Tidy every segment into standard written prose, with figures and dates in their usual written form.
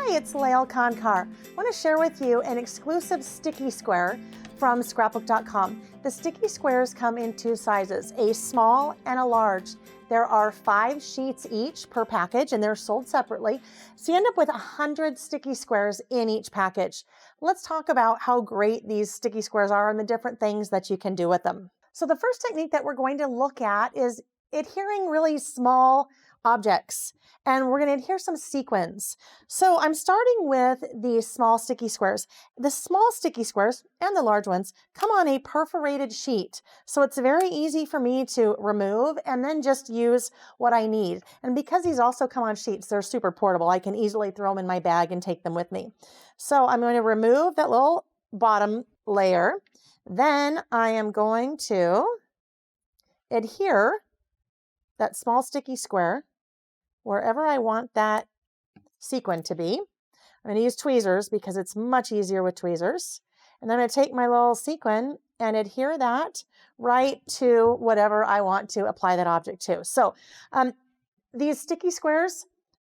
Hi, it's Lael Kankar. I want to share with you an exclusive sticky square from Scrapbook.com. The sticky squares come in two sizes, a small and a large. There are 5 sheets each per package and they're sold separately. So you end up with 100 sticky squares in each package. Let's talk about how great these sticky squares are and the different things that you can do with them. So the first technique that we're going to look at is adhering really small objects, and we're going to adhere some sequins. So I'm starting with the small sticky squares. The small sticky squares and the large ones come on a perforated sheet. So it's very easy for me to remove and then just use what I need. And because these also come on sheets, they're super portable. I can easily throw them in my bag and take them with me. So I'm going to remove that little bottom layer. Then I am going to adhere that small sticky square wherever I want that sequin to be. I'm going to use tweezers because it's much easier with tweezers. And then I'm going to take my little sequin and adhere that right to whatever I want to apply that object to. So these sticky squares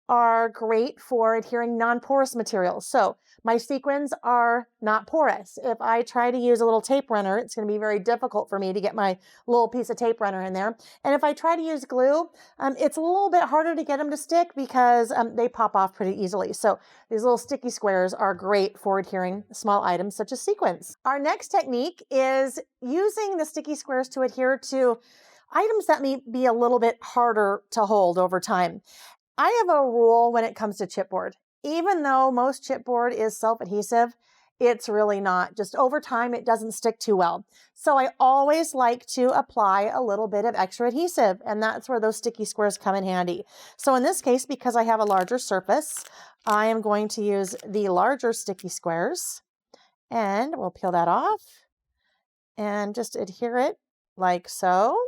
are great for adhering non-porous materials. So my sequins are not porous. If I try to use a little tape runner, it's going to be very difficult for me to get my little piece of tape runner in there. And if I try to use glue, it's a little bit harder to get them to stick because they pop off pretty easily. So these little sticky squares are great for adhering small items such as sequins. Our next technique is using the sticky squares to adhere to items that may be a little bit harder to hold over time. I have a rule when it comes to chipboard. Even though most chipboard is self-adhesive, it's really not. Just over time, it doesn't stick too well. So I always like to apply a little bit of extra adhesive, and that's where those sticky squares come in handy. So in this case, because I have a larger surface, I am going to use the larger sticky squares, and we'll peel that off and just adhere it like so.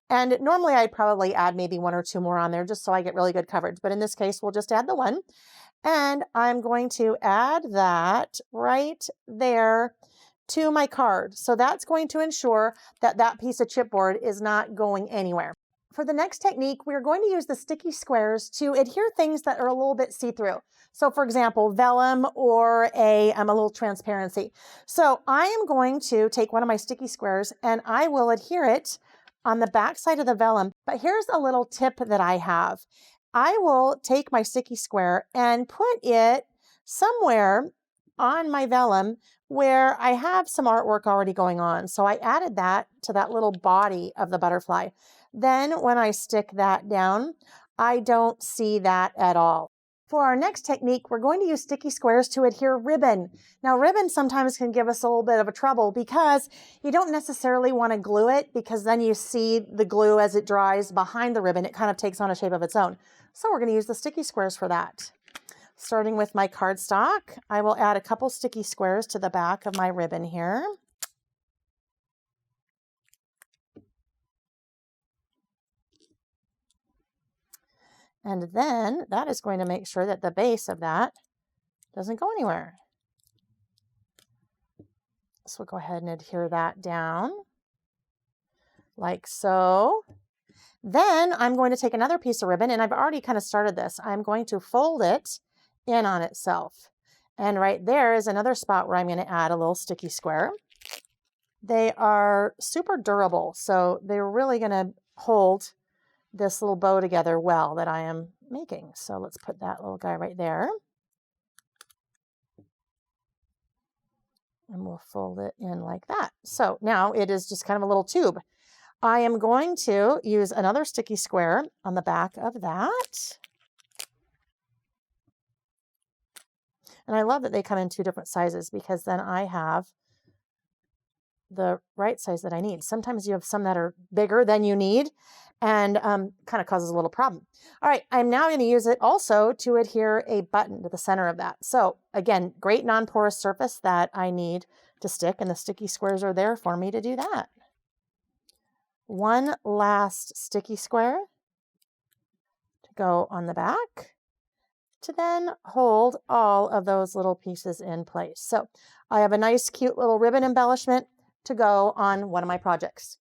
And normally I'd probably add maybe 1 or 2 more on there just so I get really good coverage. But in this case, we'll just add the one. And I'm going to add that right there to my card. So that's going to ensure that that piece of chipboard is not going anywhere. For the next technique, we're going to use the sticky squares to adhere things that are a little bit see-through. So for example, vellum or a little transparency. So I am going to take one of my sticky squares and I will adhere it on the back side of the vellum. But here's a little tip that I have. I will take my sticky square and put it somewhere on my vellum where I have some artwork already going on. So I added that to that little body of the butterfly. Then when I stick that down, I don't see that at all. For our next technique, we're going to use sticky squares to adhere ribbon. Now, ribbon sometimes can give us a little bit of a trouble because you don't necessarily want to glue it because then you see the glue as it dries behind the ribbon. It kind of takes on a shape of its own. So we're going to use the sticky squares for that. Starting with my cardstock, I will add a couple sticky squares to the back of my ribbon here. And then that is going to make sure that the base of that doesn't go anywhere. So we'll go ahead and adhere that down like so. Then I'm going to take another piece of ribbon, and I've already kind of started this. I'm going to fold it in on itself. And right there is another spot where I'm going to add a little sticky square. They are super durable, so they're really going to hold this little bow together well that I am making. So let's put that little guy right there. And we'll fold it in like that. So now it is just kind of a little tube. I am going to use another sticky square on the back of that. And I love that they come in 2 different sizes because then I have the right size that I need. Sometimes you have some that are bigger than you need and kind of causes a little problem. All right, I'm now going to use it also to adhere a button to the center of that. So again, great non-porous surface that I need to stick, and the sticky squares are there for me to do that. One last sticky square to go on the back to then hold all of those little pieces in place. So I have a nice, cute little ribbon embellishment to go on one of my projects.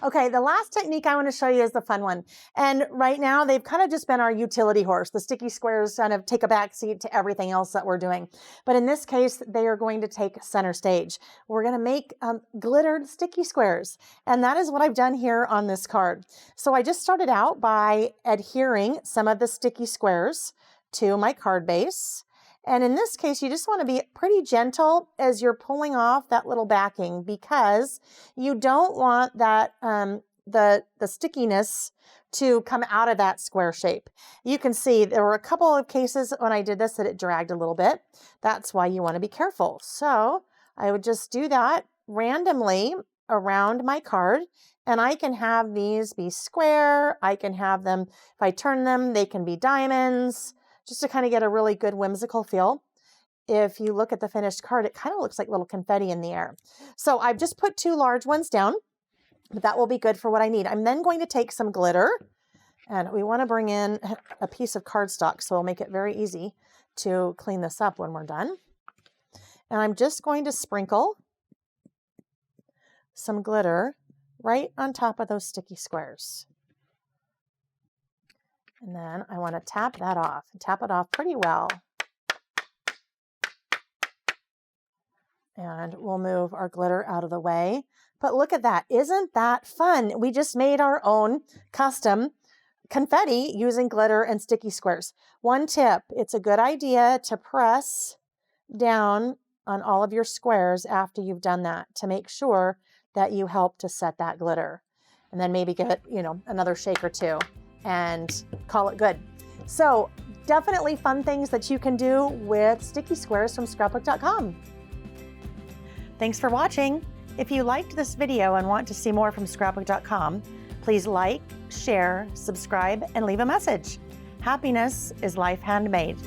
Okay, the last technique I want to show you is the fun one. And right now they've kind of just been our utility horse. The sticky squares kind of take a back seat to everything else that we're doing. But in this case, they are going to take center stage. We're going to make glittered sticky squares. And that is what I've done here on this card. So I just started out by adhering some of the sticky squares to my card base. And in this case, you just want to be pretty gentle as you're pulling off that little backing, because you don't want that the stickiness to come out of that square shape. You can see there were a couple of cases when I did this that it dragged a little bit. That's why you want to be careful. So I would just do that randomly around my card, and I can have these be square. I can have them, if I turn them, they can be diamonds, just to kind of get a really good whimsical feel. If you look at the finished card, it kind of looks like little confetti in the air. So I've just put 2 large ones down, but that will be good for what I need. I'm then going to take some glitter, and we want to bring in a piece of cardstock, so it'll make it very easy to clean this up when we're done. And I'm just going to sprinkle some glitter right on top of those sticky squares. And then I want to tap that off, and tap it off pretty well. And we'll move our glitter out of the way. But look at that. Isn't that fun? We just made our own custom confetti using glitter and sticky squares. One tip, it's a good idea to press down on all of your squares after you've done that to make sure that you help to set that glitter. And then maybe give it, another shake or two and call it good. So definitely fun things that you can do with sticky squares from Scrapbook.com. Thanks for watching. If you liked this video and want to see more from Scrapbook.com, please like, share, subscribe, and leave a message. Happiness is life handmade.